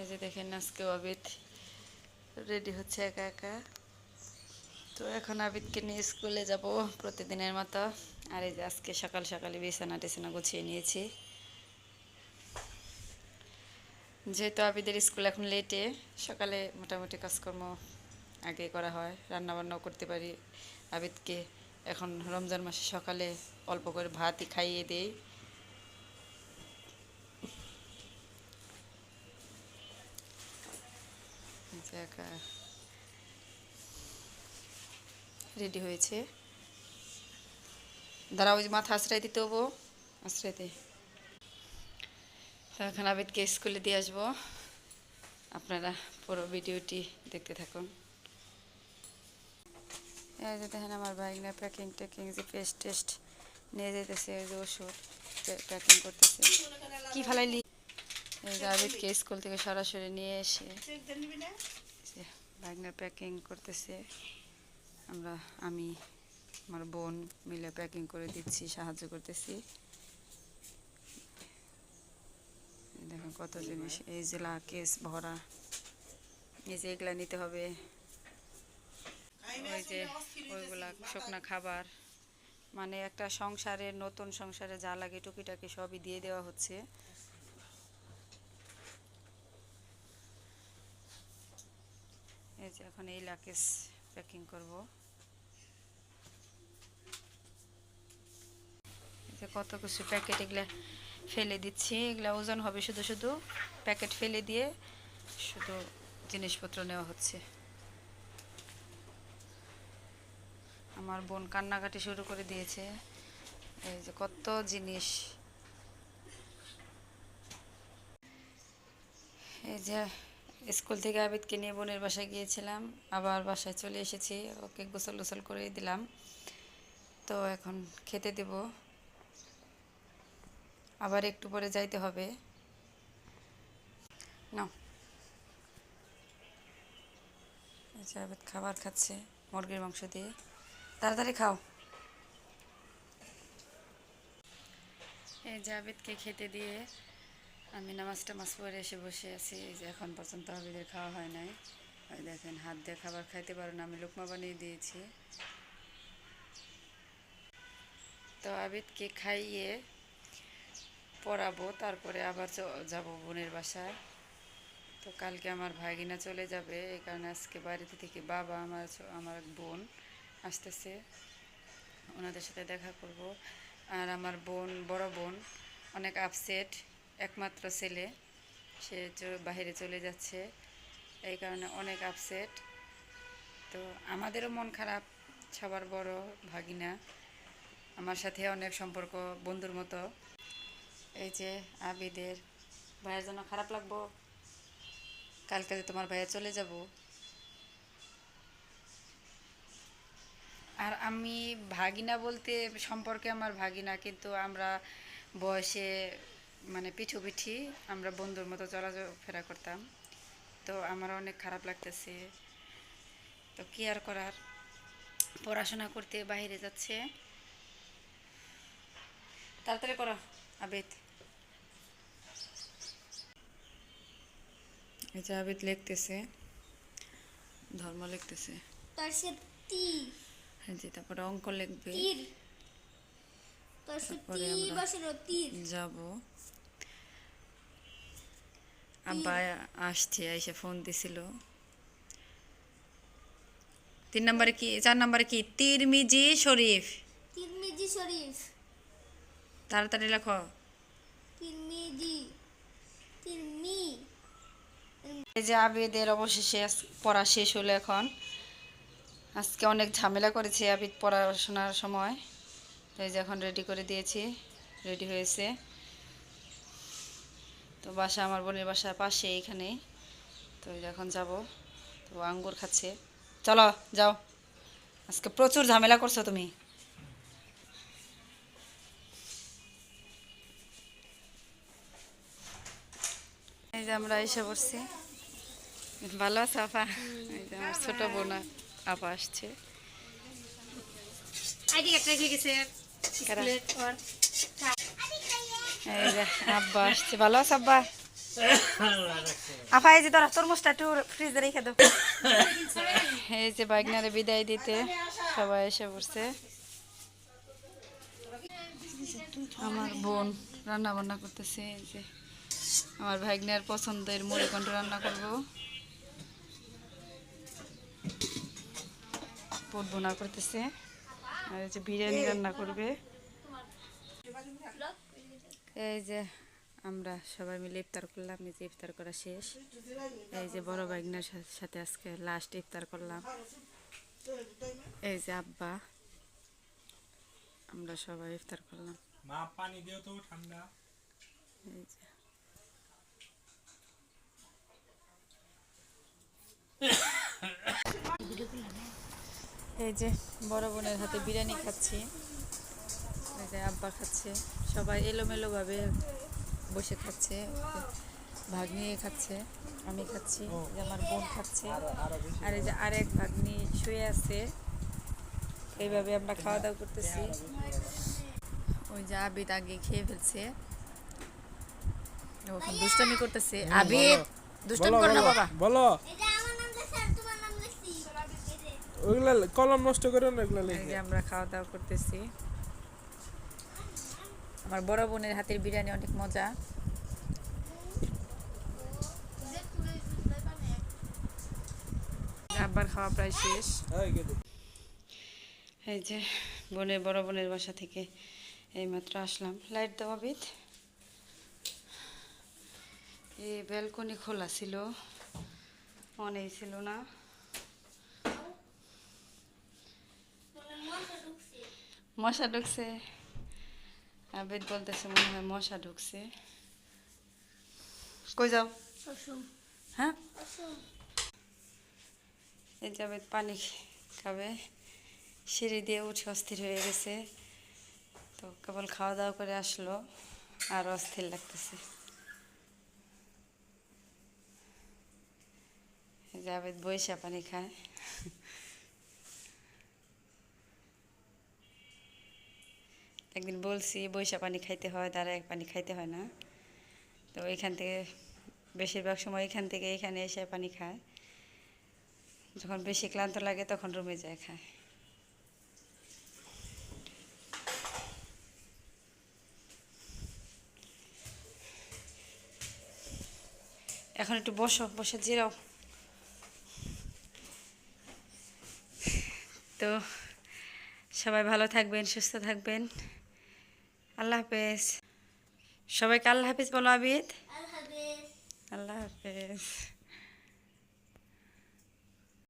এই যে দেখেন আজকে আবিদ রেডি হচ্ছে একা একা। তো এখন আবিদকে নিয়ে স্কুলে যাব প্রতিদিনের মতো। আর এই যে আজকে সকাল সকালে বিছানা টিছানা গুছিয়ে নিয়েছি, যেহেতু আবিদের স্কুল এখন লেটে। সকালে মোটামুটি কাজকর্ম আগে করা হয়, রান্নাবান্নাও করতে পারি। আবিদকে এখন রমজান মাসে সকালে অল্প করে ভাতই খাইয়ে দেই। একা রেডি হয়েছে, দাঁড়াও ওই মাথা আশ্রয় দিতে হবো, আশ্রয় দে। এখন আবিদকে স্কুলে দিয়ে আসবো, আপনারা পুরো ভিডিওটি দেখতে থাকুন। এই যে দেখেন আমার ভাইগনা প্যাকিং ট্যাকিং যে পেস্ট টেস্ট নিয়ে যেতেছে, ওই যে ওষুধ প্যাকিং করতেছে। কি ফেলাইলি? এই যে আবিদকে স্কুল থেকে সরাসরি নিয়ে এসে ভাইগনা প্যাকিং করতেছে। আমি আমার বোন মিলে প্যাকিং করে দিচ্ছি, সাহায্য করতেছি। দেখেন কত জিনিস, এই যে কেস ভরা, এই যে এগুলা নিতে হবে, ওই যে ওইগুলা শুকনা খাবার, মানে একটা সংসারে, নতুন সংসারে যা লাগে টুকিটাকি সবই দিয়ে দেওয়া হচ্ছে। এই যে এখন এই লাকেজ প্যাকিং করব। এই যে কত কিছু প্যাকেট, এগুলা ফেলে দিচ্ছি, এগুলা ওজন হবে শুধু শুধু, প্যাকেট ফেলে দিয়ে শুধু জিনিসপত্র নেওয়া হচ্ছে। আমার বোন কান্নাকাটি শুরু করে দিয়েছে, এই যে কত জিনিস। এই যে স্কুল থেকে আবিদকে নিয়ে বোনের বাসায় গিয়েছিলাম, আবার বাসায় চলে এসেছি, ওকে গোসল গোসল করে দিলাম। তো এখন খেতে দেব, আবার একটু পরে যাইতে হবে। না, এই যে আবিদ খাবার খাচ্ছে মুরগির মাংস দিয়ে, তাড়াতাড়ি খাও। এই যে আবিদকে খেতে দিয়ে আমি নামাজ টামাজ পড়ে এসে বসে আছি। এই যে এখন পর্যন্ত আবিদের খাওয়া হয় নাই। ওই দেখেন হাত দিয়ে খাবার খাইতে পারো না, আমি লোকমা বানিয়ে দিয়েছি। তো আবিদকে খাইয়ে পড়াবো, তারপরে আবার যাব বোনের বাসায়। তো কালকে আমার ভাগিনা চলে যাবে, এই কারণে আজকে বাড়িতে থেকে বাবা, আমার বোন আসতেছে, ওনাদের সাথে দেখা করব। আর আমার বড় বোন অনেক আপসেট, একমাত্র ছেলে, সে বাইরে চলে যাচ্ছে, এই কারণে অনেক আপসেট। তো আমাদেরও মন খারাপ, সবার বড় ভাগিনা, আমার সাথে অনেক সম্পর্ক বন্ধুর মতো। এই যে আবিদের ভাইয়ের জন্য খারাপ লাগবো, কালকে তোমার ভাইয়া চলে যাব। আর আমি ভাগিনা বলতে সম্পর্কে আমার ভাগিনা, কিন্তু আমরা বয়সে মানে পিঠি আমরা বন্ধুর মতো চলাফেরা করতাম। তো আমার অনেক খারাপ লাগতেছে, তো কি আর করার, পড়াশোনা করতে বাইরে যাচ্ছে। তাড়াতাড়ি করো আবিদ। এই যে আবিদ লিখতেছে, ধর্ম লিখতেছে, তারপরে অঙ্ক লিখবে, তারপরে আমরা যাব। আব্বা আসছে, এসে ফোন দিছিল। 3 নম্বরে কি, 4 নম্বরে কি, তিরমিজি শরীফ, তাড়াতাড়ি লেখো। এই যে আবিদের অবশেষে পড়া শেষ হলো। এখন আজকে অনেক ঝামেলা করেছি আবিদ পড়াশোনার সময়। তো এই যে এখন রেডি করে দিয়েছি, রেডি হয়েছে। তো বাসা আমার বোনের বাসা পাশে এখানে। তো এখন যাব, তো আঙ্গুর খাচ্ছে। চলো যাও, আজকে প্রচুর ঝামেলা করছো তুমি। এই যে আমরা এসে পড়ছি। ভালো আছে আপা? এই যে আমার ছোট বোন আপা আসছে। এই যে আব্বা আসছে। ভালো আছে আব্বা? আফা এই যে তোরা তরমুজটা একটু ফ্রিজে রেখে দাও। এই যে বাইকনারে বিদায় দিতে সবাই এসে পড়ছে। আমার বোন রান্না বান্না করতেছে। এই যে আমার ভাগ্নের পছন্দের মুড়িঘণ্ট রান্না করব, পুট বোনা করতেছে, আর এই যে বিরিয়ানি রান্না করবে। এই যে আমরা সবাই মিলে ইফতার করলাম। এই যে ইফতার করা শেষ। এই যে বড় ভাগ্নের সাথে আজকে লাস্ট ইফতার করলাম। এই যে আব্বা, আমরা সবাই ইফতার করলাম। মা পানি দিও তো ঠান্ডা। এই যে এই যে বড় বোনের হাতে বিরিয়ানি খাচ্ছি। এই যে আব্বা খাচ্ছে, সবাই এলোমেলোভাবে বসে খাচ্ছে। ভাগ্নি খাচ্ছে, আমি খাচ্ছি, এই যে আমার বোন খাচ্ছে, আর এই যে আরেক ভাগ্নি শুয়ে আছে। এইভাবে আমরা খাওয়া দাওয়া করতেছি। ওই যে আবিদ আগে খেয়ে ফেলছে, ও এখন দুষ্টামি করতেছে। আবিদ দুষ্টামি করো না বাবা। বলো ওগুলা কলম নষ্ট করো না, ওগুলা এই লিখে। যে আমরা খাওয়া দাওয়া করতেছি। আমার বড় বোনের হাতের বিরিয়ানি অনেক মজা। আব্বার খাওয়া প্রায় শেষ। এই যে বড় বোনের বাসা থেকে এইমাত্র আসলাম। লাইট দেওয়া বিদ, এই ব্যালকনি খোলা ছিল, মনেই ছিল না। মশা ঢুকছে, আবেদ বলতেছে মনে হয় মশা ঢুকছে। কই যাও? হ্যাঁ, এই যে আবেদ পানি খাবে, সিঁড়ি দিয়ে উঠে অস্থির হয়ে গেছে। তো কেবল খাওয়া দাওয়া করে আসলো, আর অস্থির লাগতেছে। এই যে আবেদ বৈশা পানি খায়। একদিন বলছি বৈশা পানি খাইতে হয়, তারা এক পানি খাইতে হয় না। তো এখান থেকে বেশিরভাগ সময় এখান থেকে এখানে এসে পানি খায়। যখন বেশি ক্লান্ত লাগে তখন রুমে যায় খায়। এখন একটু বসো, বসে জিরাও। তো সবাই ভালো থাকবেন, সুস্থ থাকবেন। আল্লাহ হাফেজ। সবাইকে আল্লাহ হাফেজ বলো আবিদ। আল্লাহ হাফেজ।